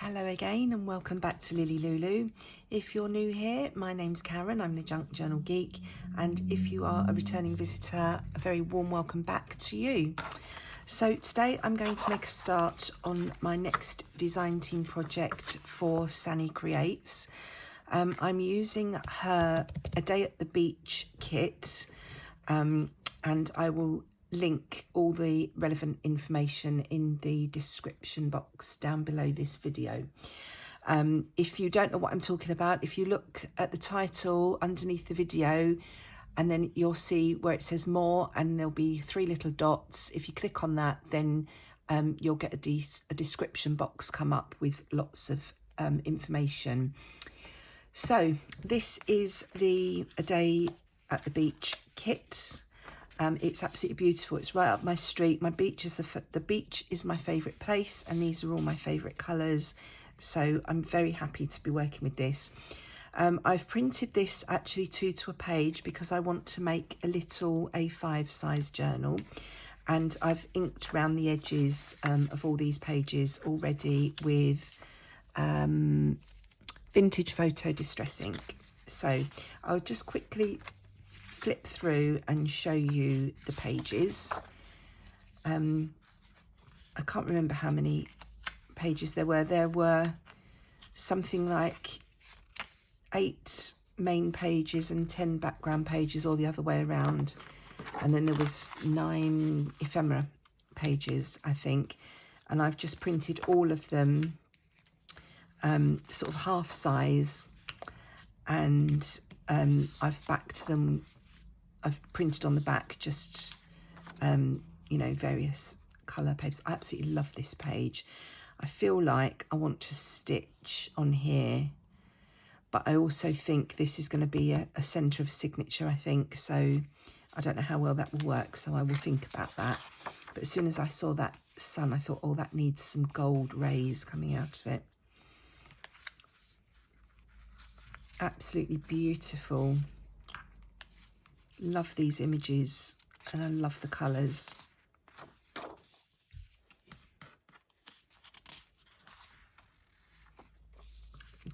Hello again and welcome back to LilyLuLou. If you're new here, my name's Karen, I'm the Junk Journal Geek, and if you are a returning visitor, a very warm welcome back to you. So today I'm going to make a start on my next design team project for Sani Creates. I'm using her A Day at the Beach kit, and I will link all the relevant information in the description box down below this video. If you don't know what I'm talking about, if you look at the title underneath the video, and then you'll see where it says more, and there'll be 3 little dots. If you click on that, then you'll get a description box come up with lots of information. So this is the A Day at the Beach kit. It's absolutely beautiful. It's right up my street. My beach is the beach is my favourite place, and these are all my favourite colours. So I'm very happy to be working with this. I've printed this actually 2 to a page because I want to make a little A5 size journal, and I've inked around the edges of all these pages already with vintage photo distress ink. So I'll just quickly flip through and show you the pages. I can't remember how many pages there were. There were something like 8 main pages and 10 background pages, all the other way around, and then there was 9 ephemera pages, I think, and I've just printed all of them sort of half size, and I've backed them. I've printed on the back just, you know, various colour papers. I absolutely love this page. I feel like I want to stitch on here, but I also think this is going to be a centre of signature, I think. So I don't know how well that will work, so I will think about that. But as soon as I saw that sun, I thought, oh, that needs some gold rays coming out of it. Absolutely beautiful. Love these images, and I love the colours.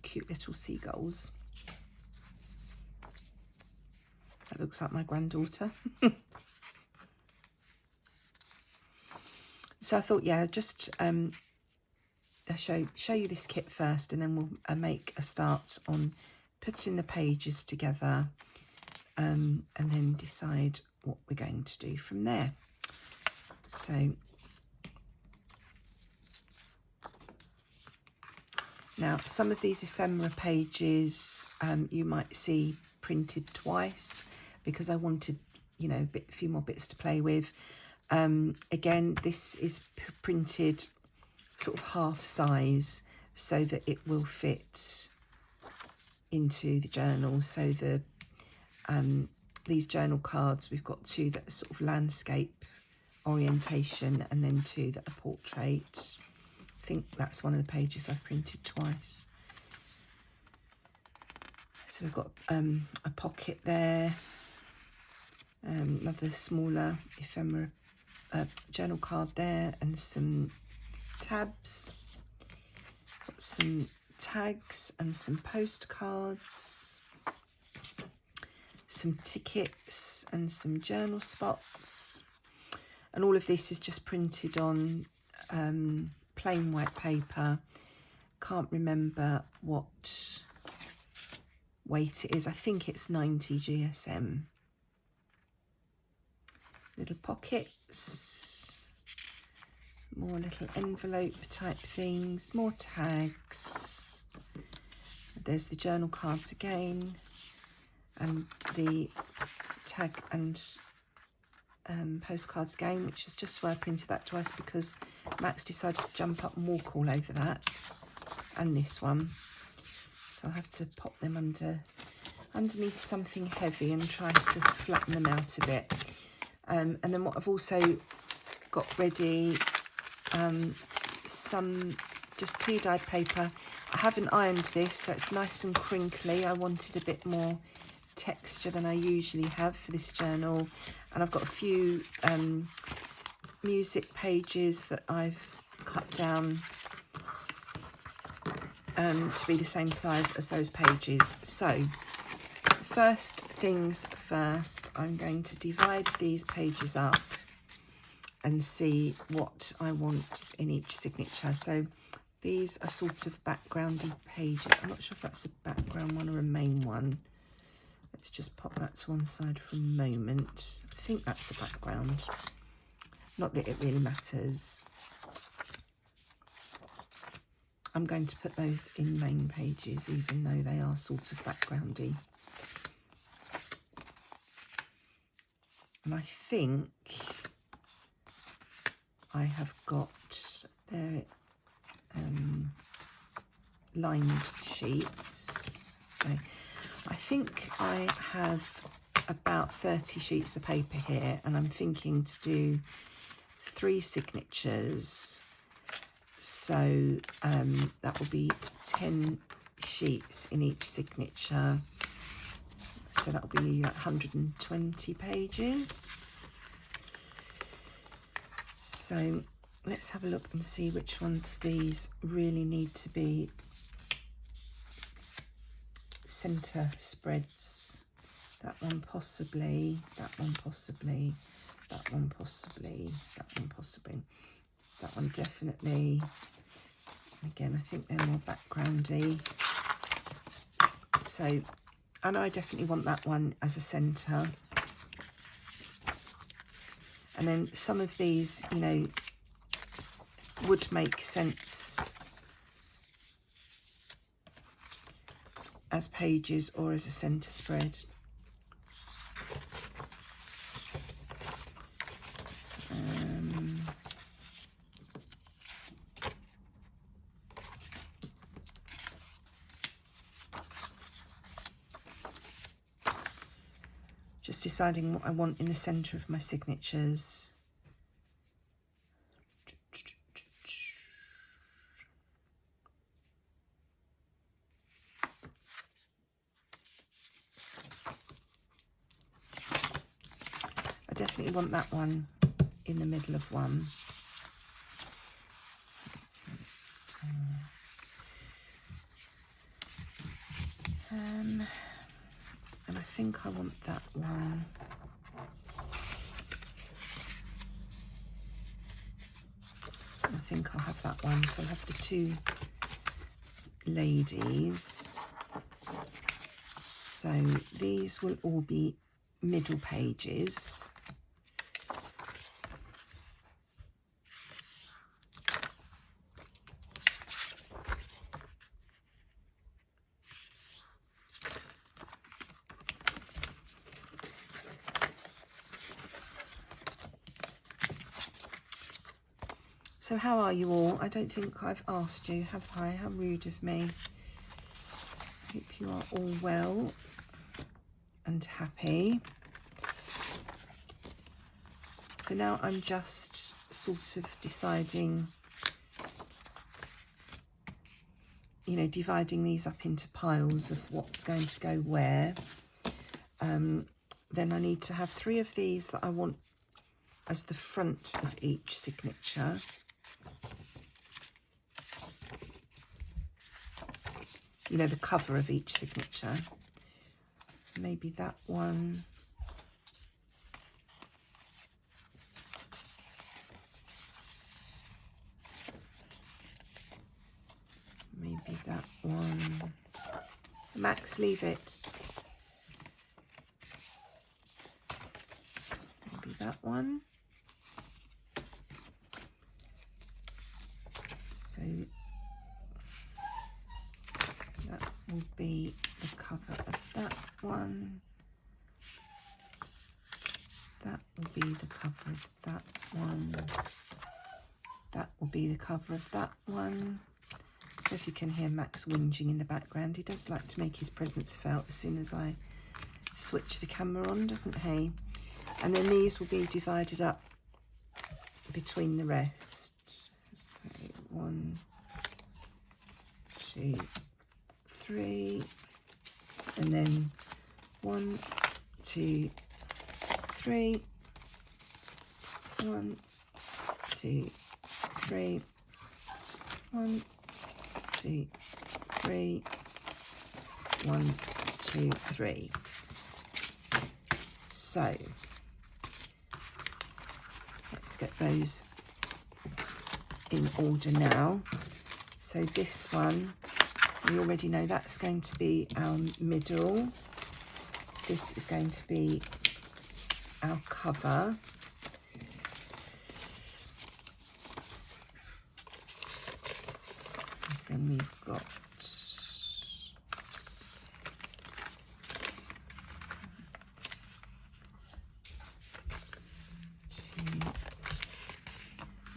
Cute little seagulls. That looks like my granddaughter. So I thought, yeah, just show you this kit first, and then we'll make a start on putting the pages together. And then decide what we're going to do from there. So now some of these ephemera pages you might see printed twice because I wanted, you know, a few more bits to play with. Again, this is printed sort of half size so that it will fit into the journal. So these journal cards, we've got 2 that are sort of landscape orientation, and then 2 that are portrait. I think that's one of the pages I've printed twice. So we've got a pocket there, another smaller ephemera journal card there, and some tabs. Got some tags and some postcards. Some tickets and some journal spots, and all of this is just printed on plain white paper. Can't remember what weight it is. I think it's 90 GSM. Little pockets, more little envelope type things, more tags. There's the journal cards again, and the tag and postcards again, which is just why I printed that twice, because Max decided to jump up and walk all over that, and this one. So I'll have to pop them underneath something heavy and try to flatten them out a bit. And then what I've also got ready, some just tea-dyed paper. I haven't ironed this, so it's nice and crinkly. I wanted a bit more texture than I usually have for this journal, and I've got a few music pages that I've cut down to be the same size as those pages. So first things first, I'm going to divide these pages up and see what I want in each signature. So these are sort of backgroundy pages. I'm not sure if that's a background one or a main one. Let's just pop that to one side for a moment. I think that's a background. Not that it really matters. I'm going to put those in main pages, even though they are sort of backgroundy. And I think I have got their lined sheets. So I think I have about 30 sheets of paper here, and I'm thinking to do 3 signatures. So that will be 10 sheets in each signature. So that will be like 120 pages. So let's have a look and see which ones of these really need to be centre spreads. That one possibly, that one possibly, that one possibly, that one possibly. That one definitely. Again, I think they're more backgroundy. So, and I definitely want that one as a centre. And then some of these, you know, would make sense as pages or as a centre spread. Just deciding what I want in the centre of my signatures. I definitely want that one in the middle of one. And I think I want that one. I think I'll have that one. So I'll have the 2 ladies. So these will all be middle pages. So how are you all? I don't think I've asked you, have I? How rude of me. Hope you are all well and happy. So now I'm just sort of deciding, you know, dividing these up into piles of what's going to go where. Then I need to have 3 of these that I want as the front of each signature. You know, the cover of each signature. So maybe that one. Maybe that one. Max, leave it. Maybe that one. So that will be the cover of that one. That will be the cover of that one. That will be the cover of that one. So if you can hear Max whinging in the background, he does like to make his presence felt as soon as I switch the camera on, doesn't he? And then these will be divided up between the rest. So 1, 2, 3, and then 1, 2, 3, 1, 2, 3, 1, 2, 3, 1, 2, 3. So let's get those in order now. So this one, we already know that's going to be our middle. This is going to be our cover. Because then we've got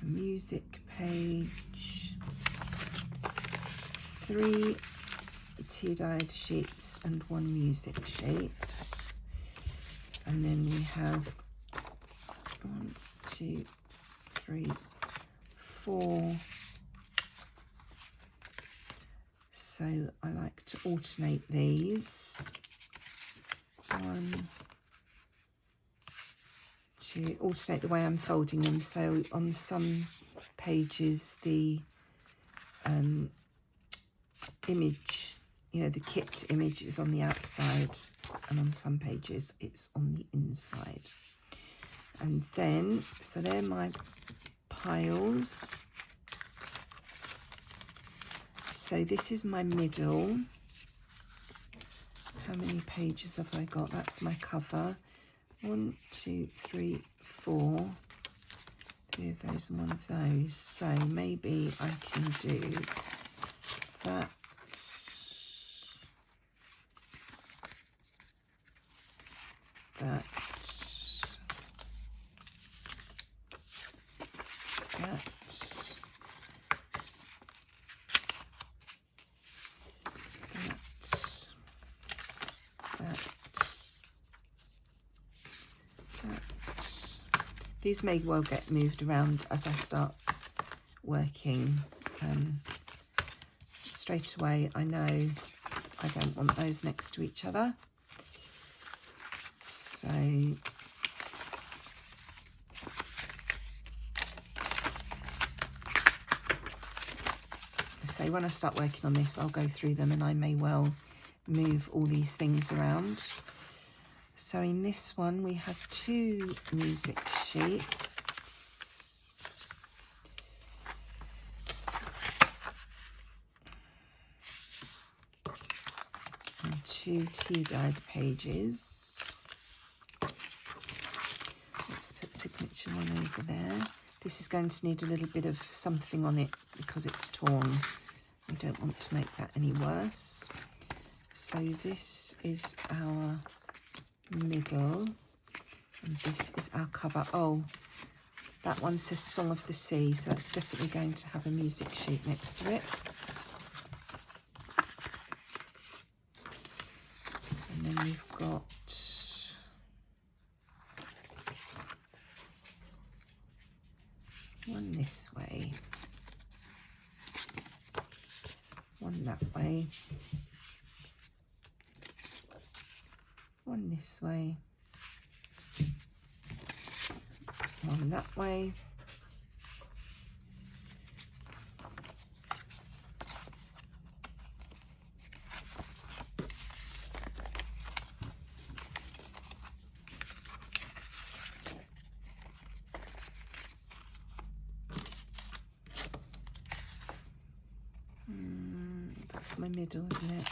a music page, 3 tea-dyed sheets and 1 music sheet. And then we have 1, 2, 3, 4. So I like to alternate these. 1, 2, alternate the way I'm folding them. So on some pages the image, you know, the kit image is on the outside, and on some pages it's on the inside. And then, so they're my piles. So this is my middle. How many pages have I got? That's my cover. 1, 2, 3, 4. 3 of those and 1 of those. So maybe I can do that. That. These may well get moved around as I start working. Straight away I know I don't want those next to each other. So when I start working on this, I'll go through them and I may well move all these things around. So in this one we have 2 music sheets. And 2 tea-dyed pages. Let's put signature 1 over there. This is going to need a little bit of something on it because it's torn. We don't want to make that any worse. So this is our middle and this is our cover. Oh, that one says Song of the Sea, so that's definitely going to have a music sheet next to it. And then we've got one this way, one that way, one this way, one that way, that's my middle, isn't it?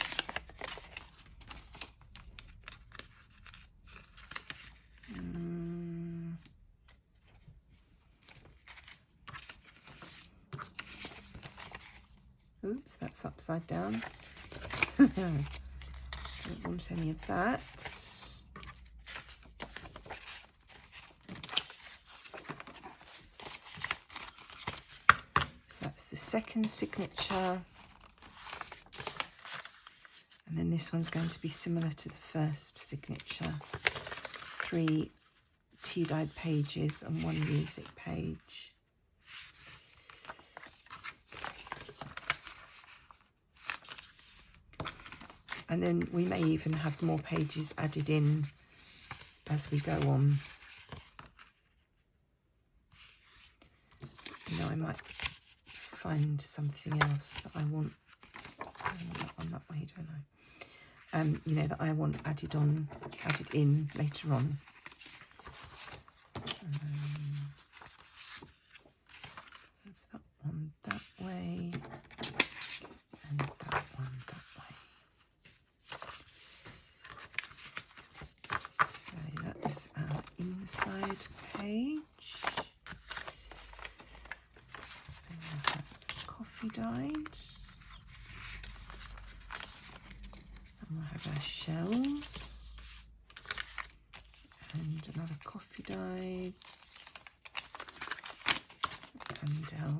Oops, that's upside down. Don't want any of that. So that's the second signature. And then this one's going to be similar to the first signature. 3 tea-dyed pages and 1 music page. And then we may even have more pages added in as we go on. You know, I might find something else that I want that way, don't I? You know, that I want added in later on. That one that way, and that one that way. So that's our inside page. So we'll have coffee dyed. And we'll have our shells. And another coffee dye. And our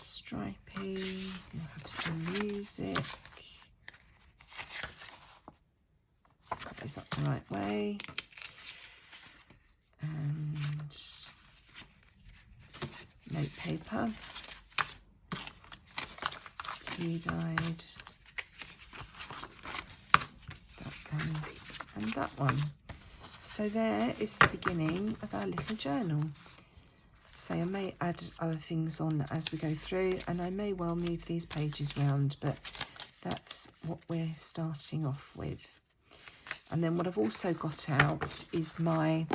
stripey. We'll have some music. Put this up the right way. And note paper. Tea dyed. That one and that one. So there is the beginning of our little journal. So I may add other things on as we go through, and I may well move these pages round, but that's what we're starting off with. And then what I've also got out is my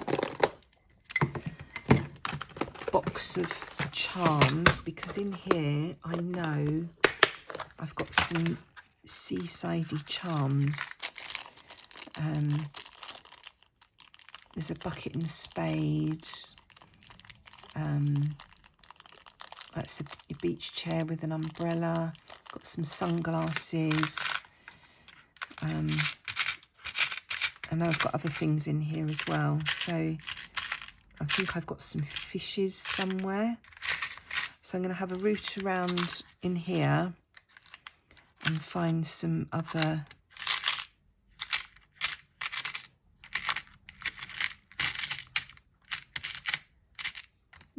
box of charms, because in here I know I've got some seasidey charms. There's a bucket and spade. That's a beach chair with an umbrella. Got some sunglasses. I know I've got other things in here as well. So I think I've got some fishes somewhere. So I'm going to have a root around in here and find some other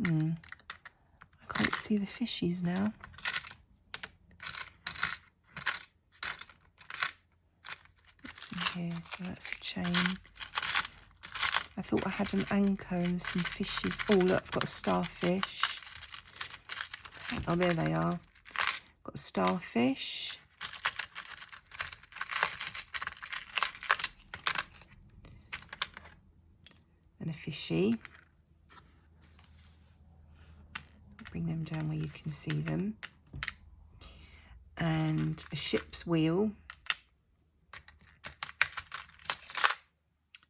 I can't see the fishies now. What's in here? Oh, that's a chain. I thought I had an anchor and some fishes. Oh, look, I've got a starfish. Oh, there they are. Got a starfish. And a fishy. Bring them down where you can see them. And a ship's wheel.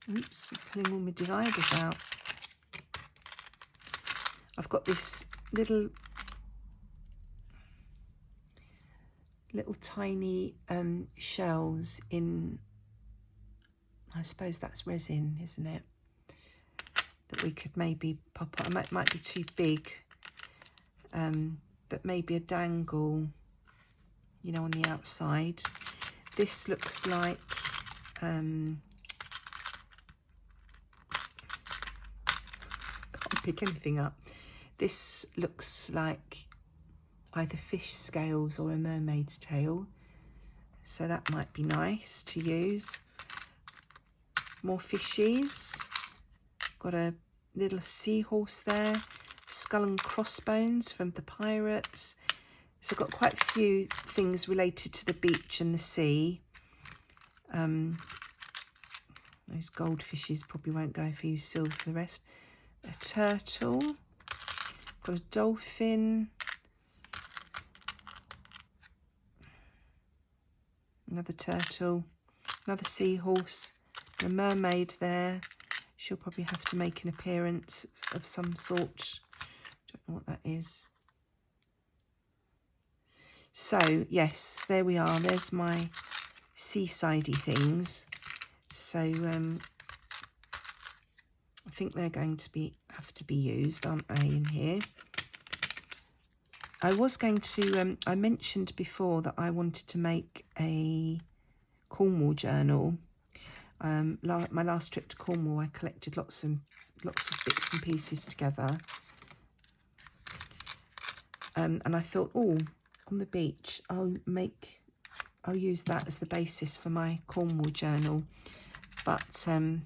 Oops, I'm pulling all my dividers out. I've got this little tiny shells in, I suppose that's resin, isn't it? That we could maybe pop on. It might be too big. But maybe a dangle, you know, on the outside. This looks like can't pick anything up. This looks like either fish scales or a mermaid's tail, so that might be nice to use. More fishies. Got a little seahorse there. Skull and crossbones from the pirates. So I've got quite a few things related to the beach and the sea. Those goldfishes probably won't go for you, still for the rest. A turtle. Got a dolphin. Another turtle. Another seahorse. A mermaid there. She'll probably have to make an appearance of some sort. Don't know what that is. So yes, there we are. There's my seasidey things. So I think they're going to have to be used, aren't they, in here? I was going to. I mentioned before that I wanted to make a Cornwall journal. My last trip to Cornwall, I collected lots of bits and pieces together. And I thought, oh, on the beach, I'll use that as the basis for my Cornwall journal. But I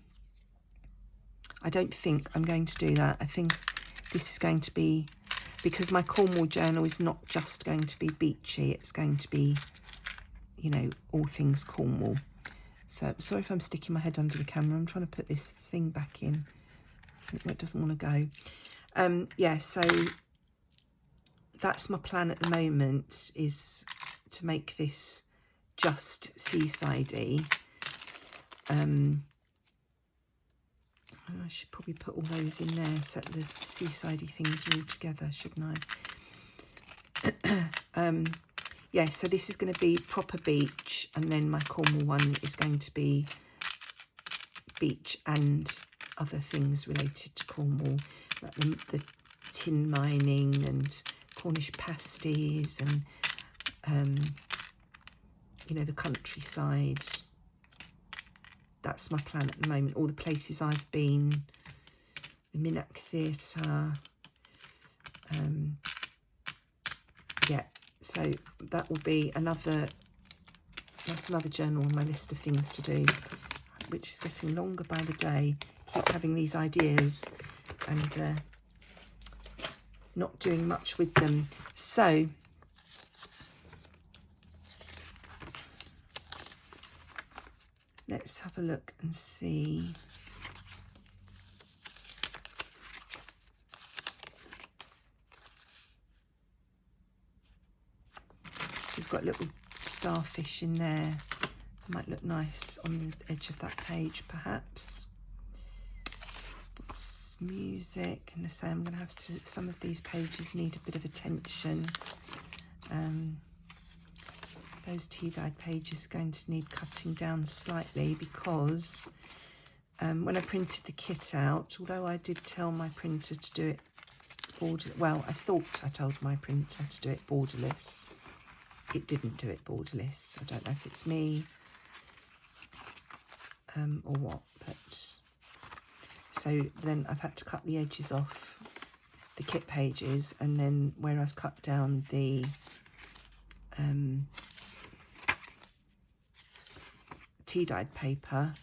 don't think I'm going to do that. I think this is going to be because my Cornwall journal is not just going to be beachy, it's going to be, you know, all things Cornwall. So sorry if I'm sticking my head under the camera. I'm trying to put this thing back in. It doesn't want to go. Yeah, so that's my plan at the moment, is to make this just seaside-y. I should probably put all those in there, so the seaside-y things are all together, shouldn't I? Yeah, so this is going to be proper beach, and then my Cornwall one is going to be beach and other things related to Cornwall, like the tin mining and Cornish pasties and, you know, the countryside. That's my plan at the moment. All the places I've been, the Minack Theatre. Yeah, so that will be another, that's another journal on my list of things to do, which is getting longer by the day. Keep having these ideas and not doing much with them. So let's have a look and see. So we've got little starfish in there. Might look nice on the edge of that page, perhaps. Books, music, and the same. I'm going to have to, some of these pages need a bit of attention. Those tea-dyed pages are going to need cutting down slightly, because when I printed the kit out, although I did tell my printer to do it borderless, well, I thought I told my printer to do it borderless. It didn't do it borderless. I don't know if it's me or what, but so then I've had to cut the edges off the kit pages, and then where I've cut down the tea-dyed paper,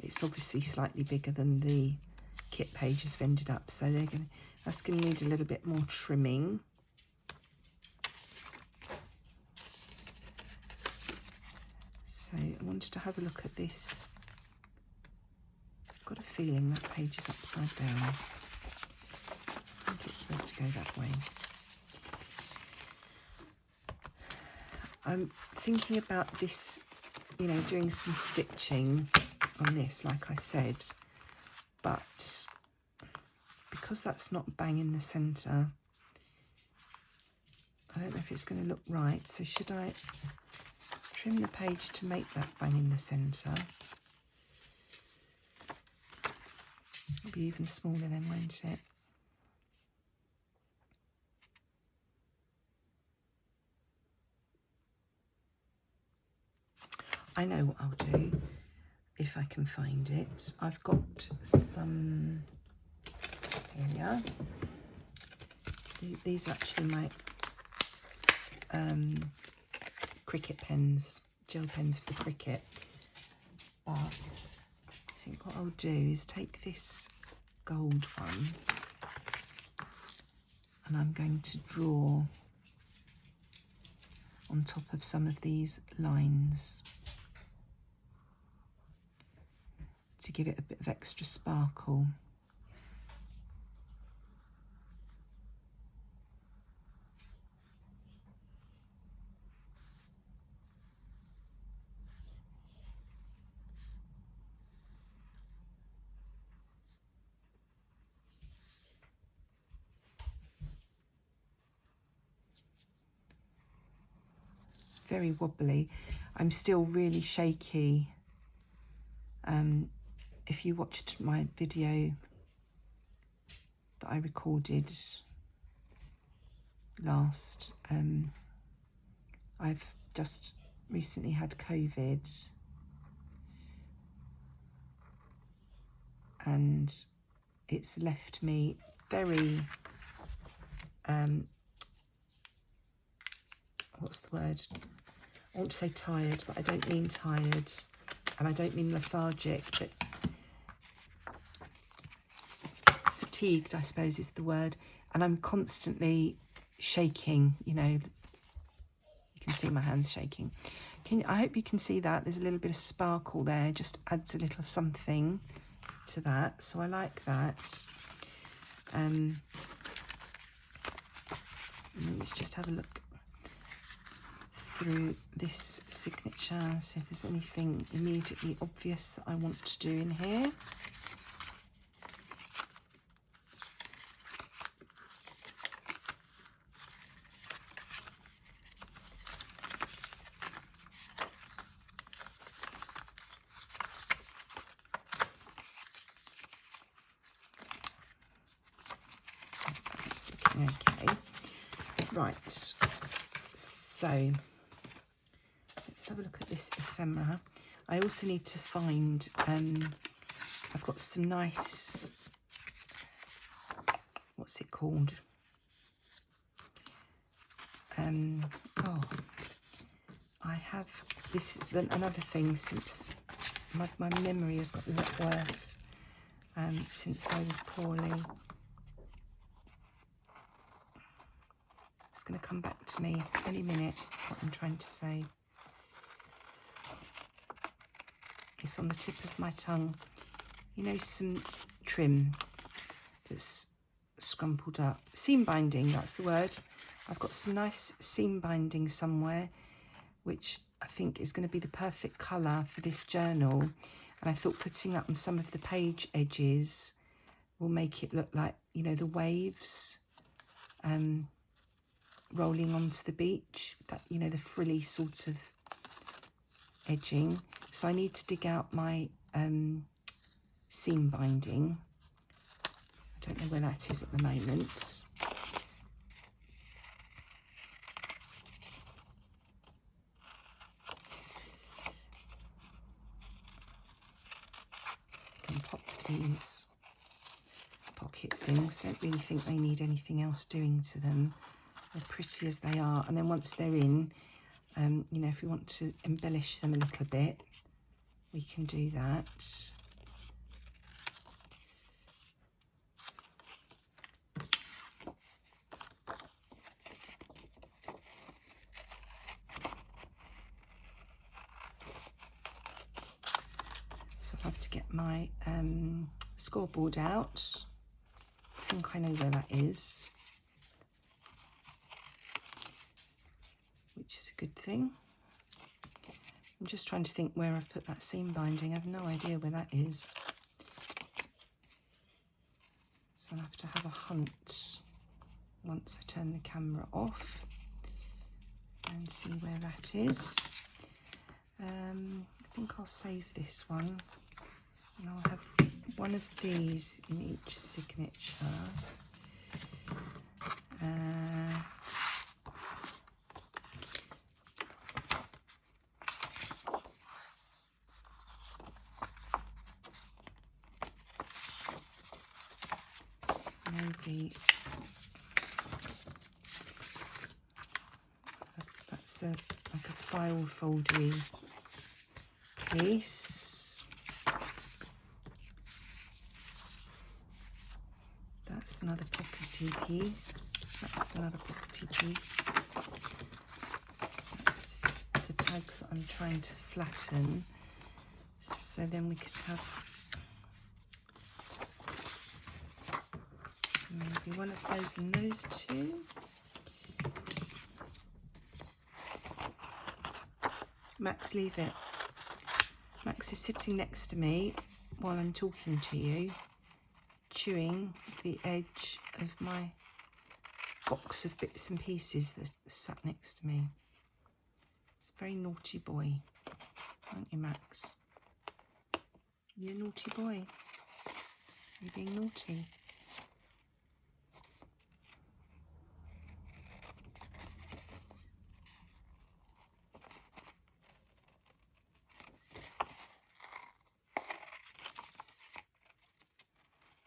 it's obviously slightly bigger than the kit pages have ended up, so that's going to need a little bit more trimming. So I wanted to have a look at this. I've got a feeling that page is upside down. I think it's supposed to go that way. I'm thinking about this, you know, doing some stitching on this, like I said, but because that's not bang in the centre, I don't know if it's going to look right. So should I trim the page to make that bang in the centre? It'll be even smaller then, won't it? I know what I'll do, if I can find it. I've got some, here we are. These are actually my cricket pens, gel pens for cricket. But I think what I'll do is take this gold one, and I'm going to draw on top of some of these lines to give it a bit of extra sparkle. Very wobbly. I'm still really shaky. If you watched my video that I recorded last, I've just recently had COVID, and it's left me very what's the word? I want to say tired, but I don't mean tired, and I don't mean lethargic, but fatigued, I suppose, is the word. and I'm constantly shaking, you know. You can see my hands shaking. I hope you can see that. There's a little bit of sparkle there, just adds a little something to that. So I like that. Let's just have a look through this signature, see if there's anything immediately obvious that I want to do in here. That's looking okay. Right, so let's have a look at this ephemera. I also need to find, I've got some nice, what's it called? Oh, I have this, another thing, since my memory has got a lot worse since I was poorly. It's going to come back to me any minute, what I'm trying to say. It's on the tip of my tongue. You know, some trim that's scrumpled up. Seam binding, that's the word. I've got some nice seam binding somewhere, which I think is going to be the perfect colour for this journal. And I thought putting that on some of the page edges will make it look like, you know, the waves rolling onto the beach. That, you know, the frilly sort of edging. So I need to dig out my seam binding. I don't know where that is at the moment. I can pop these pockets in, so I don't really think they need anything else doing to them. They're pretty as they are, and then once they're in, you know, if we want to embellish them a little bit, we can do that. So I'll have to get my scoreboard out. I think I know where that is, which is a good thing. I'm just trying to think where I've put that seam binding. I have no idea where that is. So I'll have to have a hunt once I turn the camera off and see where that is. I think I'll save this one, and I'll have one of these in each signature. Maybe that's like a file foldery piece. That's another pockety piece. That's another pockety piece. That's the tags that I'm trying to flatten. So then we could have maybe one of those and those two. Max, leave it. Max is sitting next to me while I'm talking to you, chewing the edge of my box of bits and pieces that's sat next to me. It's a very naughty boy, aren't you, Max? You're a naughty boy. You're being naughty.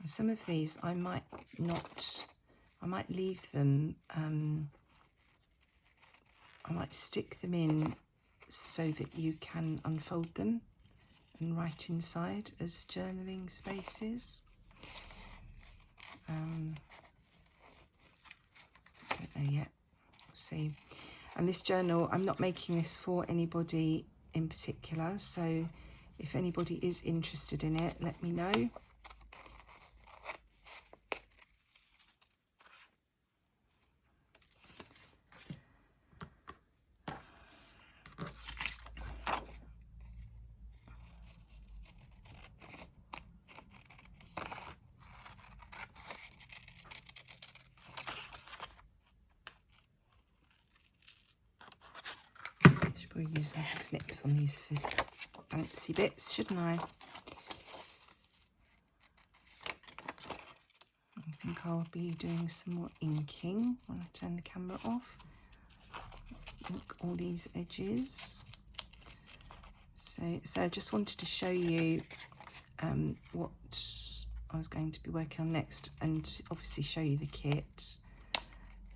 Some of these I might not, I might leave them, I might stick them in so that you can unfold them and write inside as journaling spaces. know yet. We'll see. And this journal, I'm not making this for anybody in particular, so if anybody is interested in it, let me know. Probably use some snips on these fancy bits, shouldn't I? I think I'll be doing some more inking when I turn the camera off. Ink all these edges. So I just wanted to show you what I was going to be working on next, and obviously show you the kit.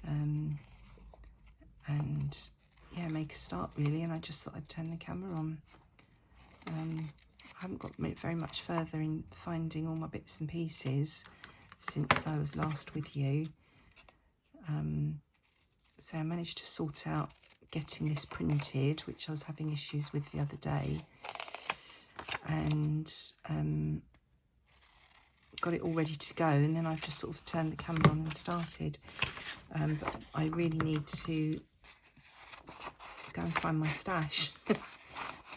And yeah, make a start really, and I just thought I'd turn the camera on. I haven't got very much further in finding all my bits and pieces since I was last with you. So I managed to sort out getting this printed, which I was having issues with the other day, and got it all ready to go, and then I've just sort of turned the camera on and started. But I really need to go and find my stash,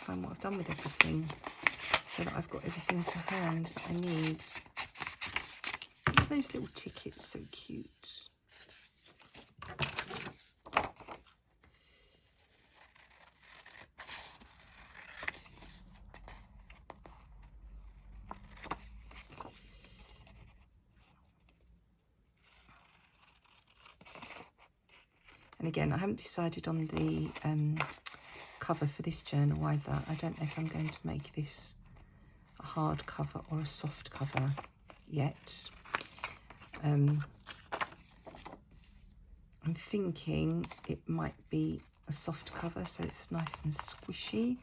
find what I've done with everything, so that I've got everything to hand that I need. Those little tickets, so cute. And again, I haven't decided on the cover for this journal either. I don't know if I'm going to make this a hard cover or a soft cover yet. I'm thinking it might be a soft cover, so it's nice and squishy,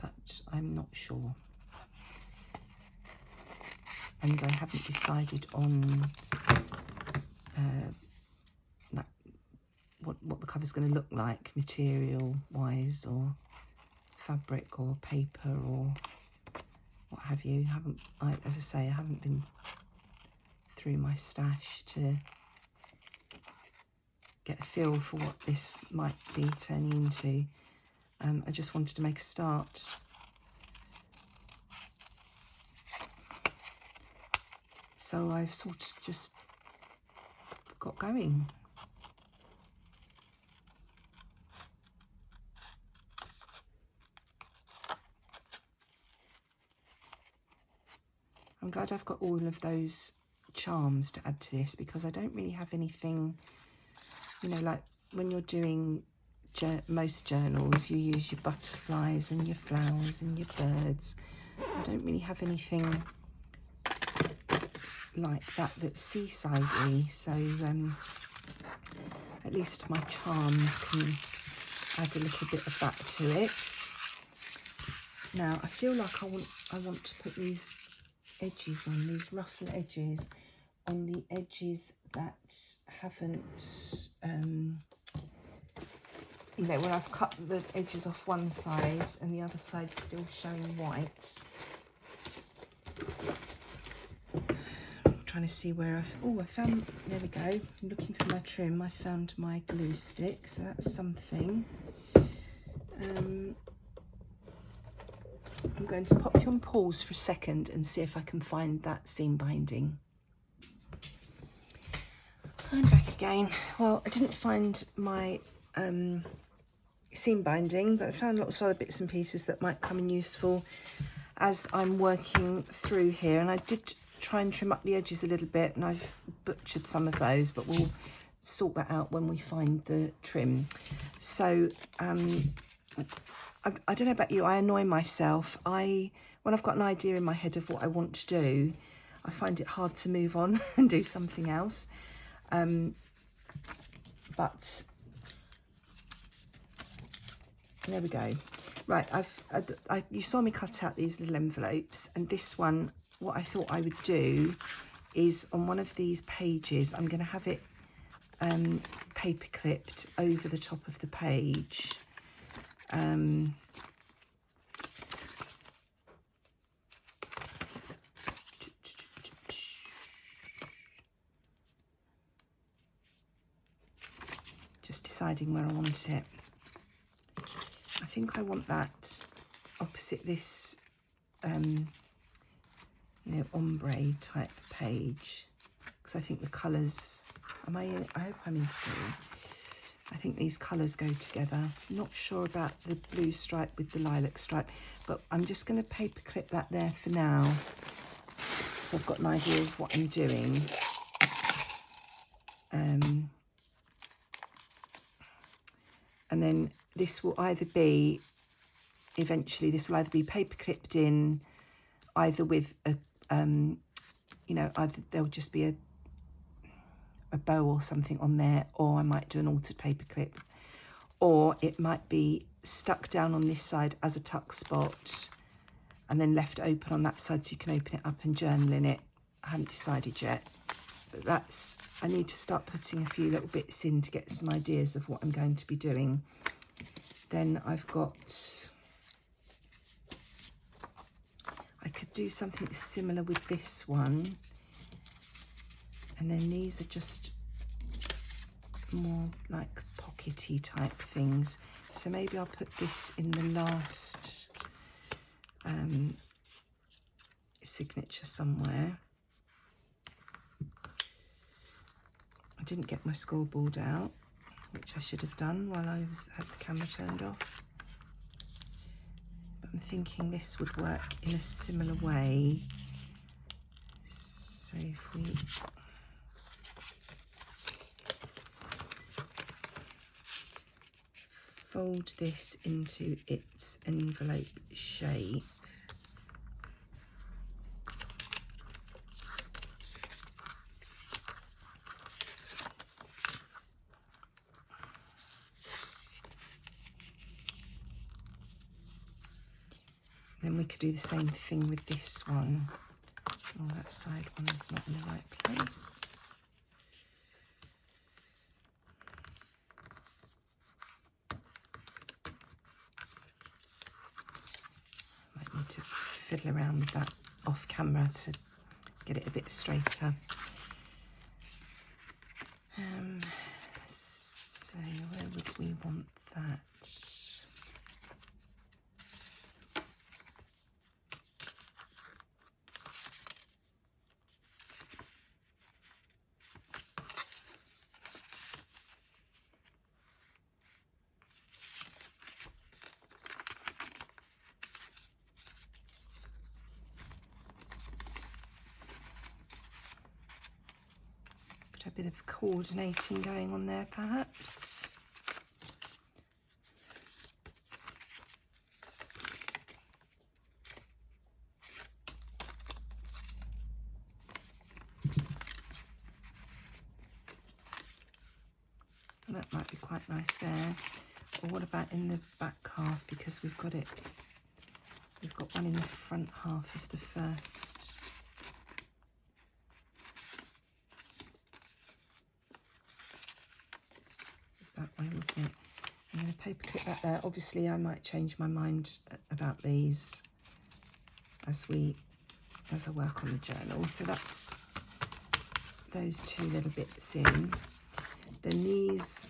but I'm not sure. And I haven't decided on what the cover's going to look like, material wise, or fabric or paper or what have you. As I say, I haven't been through my stash to get a feel for what this might be turning into. I just wanted to make a start. So I've sort of just got going. I'm glad I've got all of those charms to add to this, because I don't really have anything, you know, like when you're doing most journals, you use your butterflies and your flowers and your birds. I don't really have anything like that's seaside-y, so at least my charms can add a little bit of that to it. Now I feel like I want to put these edges on, these ruffle edges on the edges that haven't you know, when I've cut the edges off one side and the other side's still showing white. I'm trying to see where I found, there we go, I'm looking for my trim. I found my glue stick, so that's something. I'm going to pop you on pause for a second and see if I can find that seam binding. I'm back again. Well, I didn't find my seam binding, but I found lots of other bits and pieces that might come in useful as I'm working through here. And I did try and trim up the edges a little bit, and I've butchered some of those, but we'll sort that out when we find the trim. So I don't know about you, I annoy myself. When I've got an idea in my head of what I want to do, I find it hard to move on and do something else. But there we go. Right, you saw me cut out these little envelopes, and this one, what I thought I would do is on one of these pages, I'm going to have it paper clipped over the top of the page. Just deciding where I want it. I think I want that opposite this, you know, ombre type page, because I think the colours, I hope I'm in school. I think these colours go together. I'm not sure about the blue stripe with the lilac stripe, but I'm just going to paper clip that there for now, so I've got an idea of what I'm doing. And then this will either be, eventually this will either be paper clipped in, either with a, you know, either there'll just be a bow or something on there, or I might do an altered paper clip, or it might be stuck down on this side as a tuck spot and then left open on that side so you can open it up and journal in it. I haven't decided yet, but that's, I need to start putting a few little bits in to get some ideas of what I'm going to be doing. Then I've got, I could do something similar with this one, and then these are just more like pockety type things, so maybe I'll put this in the last signature somewhere. I didn't get my scoreboard out, which I should have done while I had the camera turned off. But I'm thinking this would work in a similar way. So if we fold this into its envelope shape, then we could do the same thing with this one. Oh, that side one is not in the right place. Might need to fiddle around with that off camera to get it a bit straighter. So where would we want that? A bit of coordinating going on there, perhaps. That might be quite nice there. Or what about in the back half, because we've got it, we've got one in the front half of the first. That way, wasn't it? I'm going to paper clip that there. Obviously I might change my mind about these as I work on the journal. So that's those two little bits in. Then these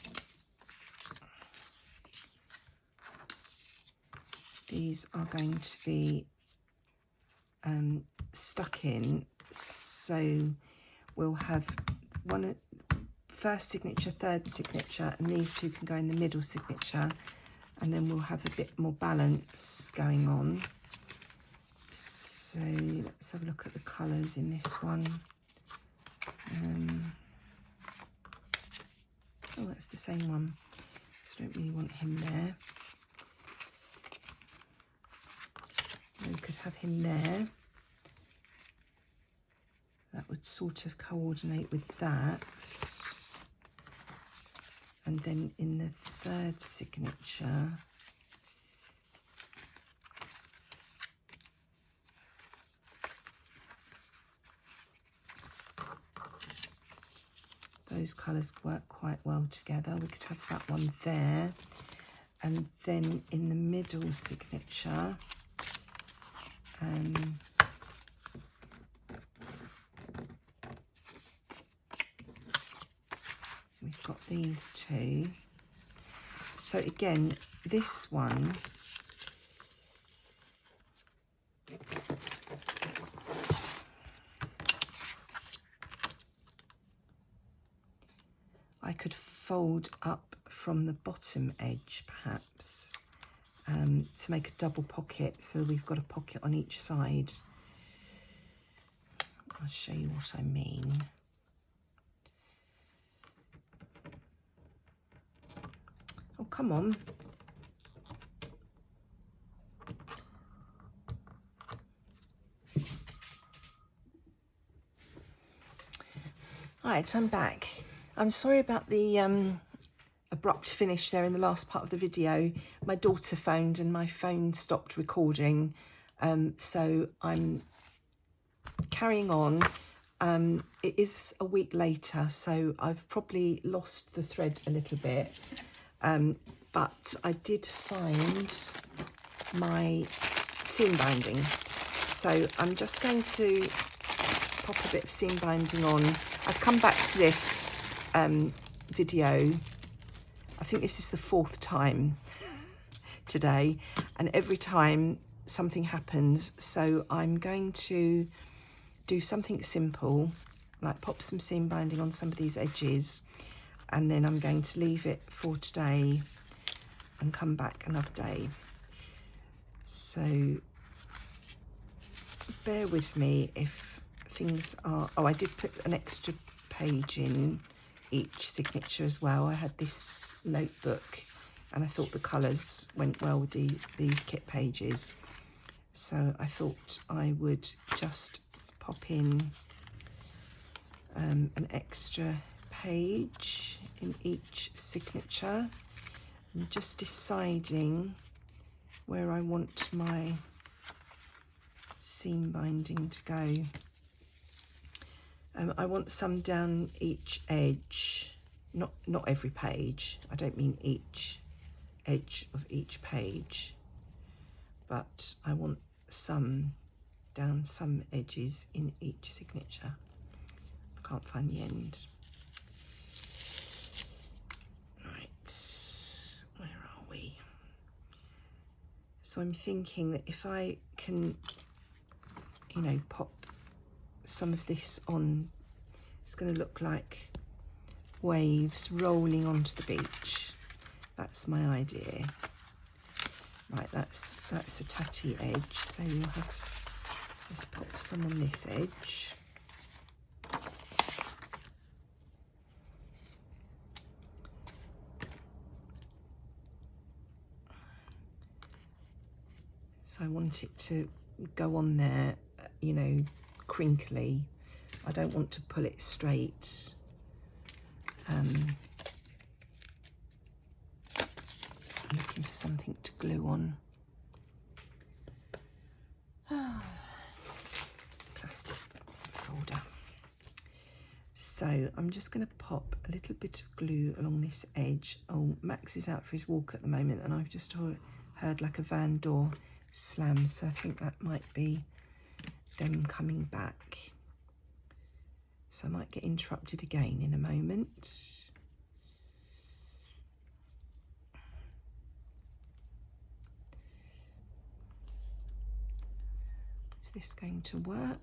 are going to be stuck in, so we'll have one first signature, third signature, and these two can go in the middle signature, and then we'll have a bit more balance going on. So let's have a look at the colours in this one. Oh, that's the same one, so I don't really want him there. We could have him there. That would sort of coordinate with that. And then in the third signature, those colours work quite well together. We could have that one there, and then in the middle signature, we've got these two. So again, this one, I could fold up from the bottom edge perhaps, to make a double pocket, so we've got a pocket on each side. I'll show you what I mean. Oh, come on. Right, I'm back. I'm sorry about the abrupt finish there in the last part of the video. My daughter phoned and my phone stopped recording, so I'm carrying on. It is a week later, so I've probably lost the thread a little bit, but I did find my seam binding, so I'm just going to pop a bit of seam binding on. I've come back to this video, I think this is the 4th time today, and every time something happens, so I'm going to do something simple, like pop some seam binding on some of these edges, and then I'm going to leave it for today and come back another day. So bear with me if things are... Oh, I did put an extra page in each signature as well. I had this notebook and I thought the colours went well with these kit pages, so I thought I would just pop in an extra page in each signature. I'm just deciding where I want my seam binding to go. I want some down each edge, not every page. I don't mean each edge of each page, but I want some down some edges in each signature. I can't find the end. Right, where are we? So I'm thinking that if I can, you know, pop some of this on, it's going to look like waves rolling onto the beach. That's my idea. Right, that's a tatty edge, so you'll have, let's pop some on this edge. So I want it to go on there, you know, crinkly. I don't want to pull it straight. I'm looking for something to glue on. Plastic folder. So I'm just going to pop a little bit of glue along this edge. Oh, Max is out for his walk at the moment, and I've just heard like a van door slam, so I think that might be them coming back. So I might get interrupted again in a moment. Is this going to work?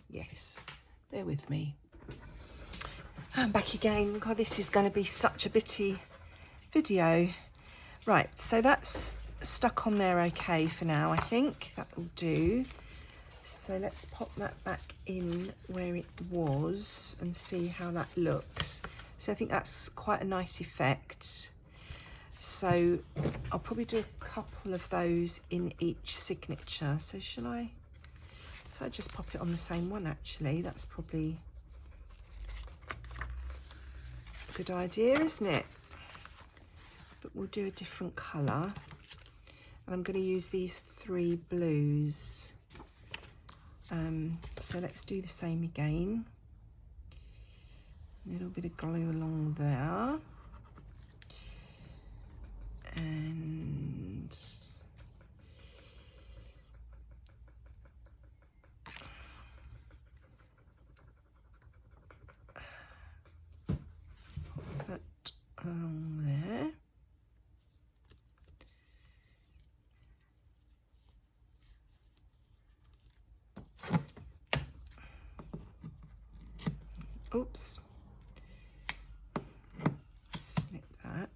Yes, bear with me. I'm back again. God, this is going to be such a bitty video. Right, so that's stuck on there okay for now. I think that will do. So let's pop that back in where it was and see how that looks. So I think that's quite a nice effect. So I'll probably do a couple of those in each signature. So shall I, if I just pop it on the same one, actually, that's probably Good idea, isn't it? But we'll do a different colour. And I'm going to use these 3 blues. So let's do the same again. A little bit of glue along there. And put that along there. Oops. Snip that.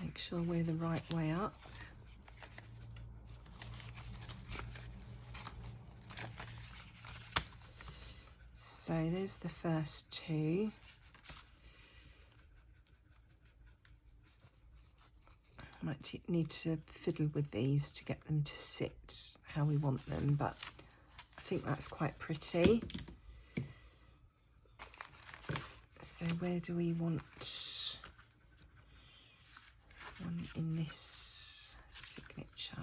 Make sure we're the right way up. So there's the first 2. I might need to fiddle with these to get them to sit how we want them, but I think that's quite pretty. So where do we want one in this signature?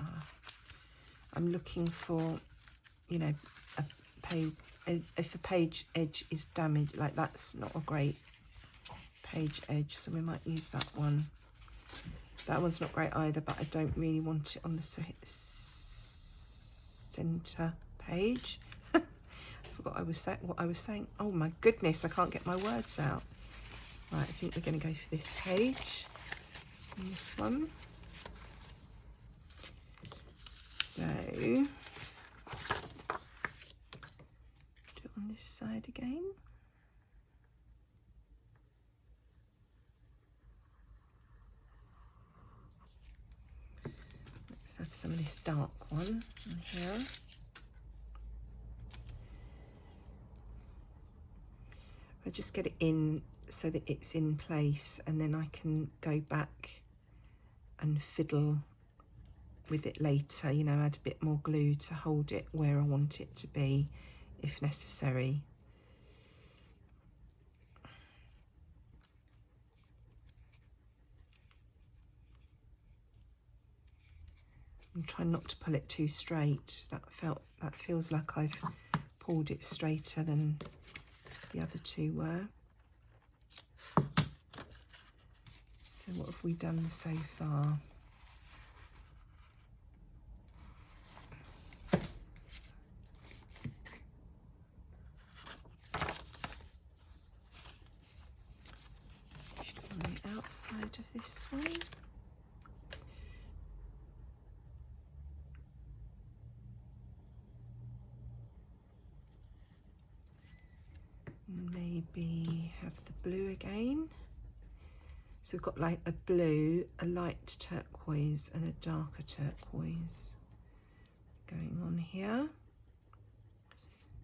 I'm looking for, you know, a page, if a page edge is damaged, like that's not a great page edge, so we might use that one. That one's not great either, but I don't really want it on the centre page. I forgot what I was saying. Oh my goodness, I can't get my words out. Right, I think we're going to go for this page. And this one. So, do it on this side again. Let's have some of this dark one in here. I just get it in so that it's in place, and then I can go back and fiddle with it later, you know, add a bit more glue to hold it where I want it to be if necessary. I'm trying not to pull it too straight. That feels like I've pulled it straighter than the other 2 were. So what have we done so far? Just on the outside of this one. Maybe have the blue again. So we've got like a blue, a light turquoise and a darker turquoise going on here.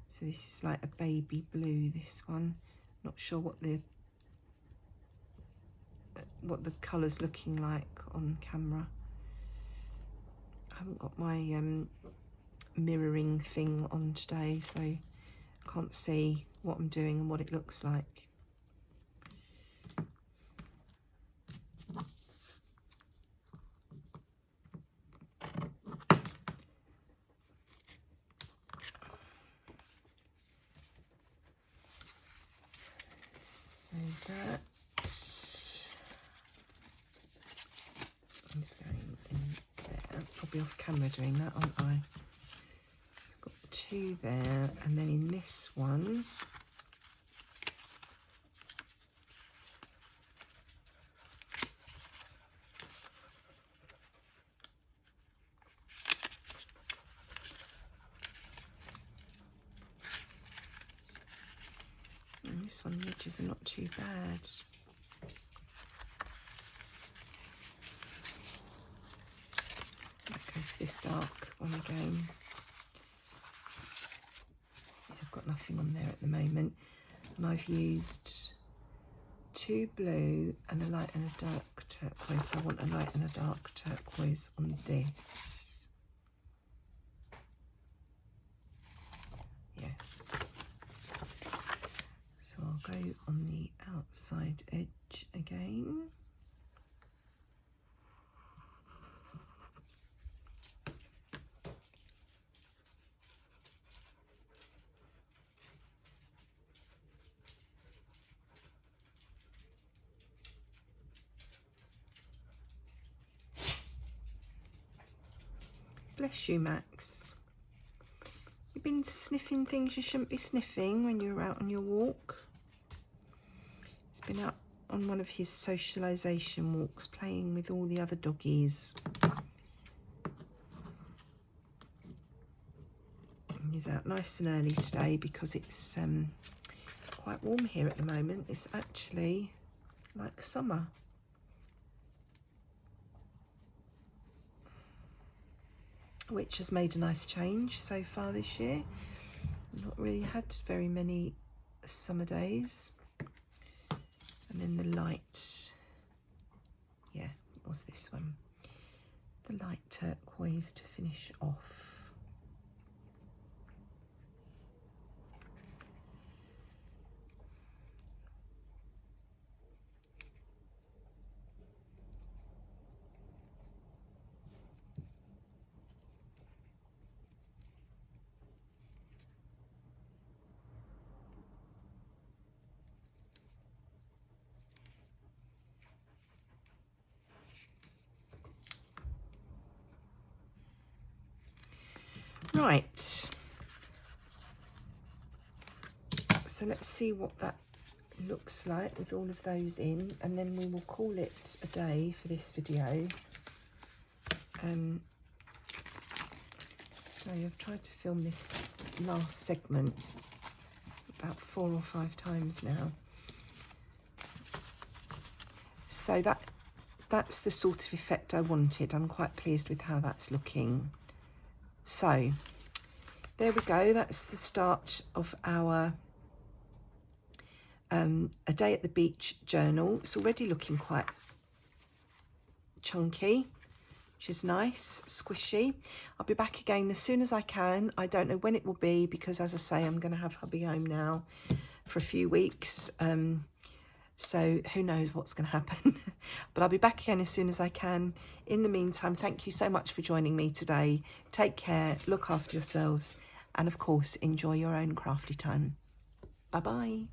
So this is like a baby blue, this one. Not sure what the colour's looking like on camera. I haven't got my mirroring thing on today, so I can't see what I'm doing and what it looks like. So that is going in there. Probably off camera doing that, aren't I? So I've got 2 there, and then in this one this one, the edges are not too bad. I'll go for this dark one again. I've got nothing on there at the moment. And I've used 2 blue and a light and a dark turquoise. So I want a light and a dark turquoise on this. again. Bless you, Max. You've been sniffing things you shouldn't be sniffing when you're out on your walk. He's been out on one of his socialisation walks, playing with all the other doggies. And he's out nice and early today because it's quite warm here at the moment. It's actually like summer. Which has made a nice change so far this year. Not really had very many summer days. And then the light, yeah, what was this one? The light turquoise to finish off. Right, so let's see what that looks like with all of those in, and then we will call it a day for this video. So I've tried to film this last segment about 4 or 5 times now. So that's the sort of effect I wanted. I'm quite pleased with how that's looking. So there we go, that's the start of our A Day at the Beach journal. It's already looking quite chunky, which is nice, squishy. I'll be back again as soon as I can. I don't know when it will be because, as I say, I'm going to have hubby home now for a few weeks. So who knows what's going to happen. But I'll be back again as soon as I can. In the meantime, thank you so much for joining me today. Take care, look after yourselves, and of course, enjoy your own crafty time. Bye-bye.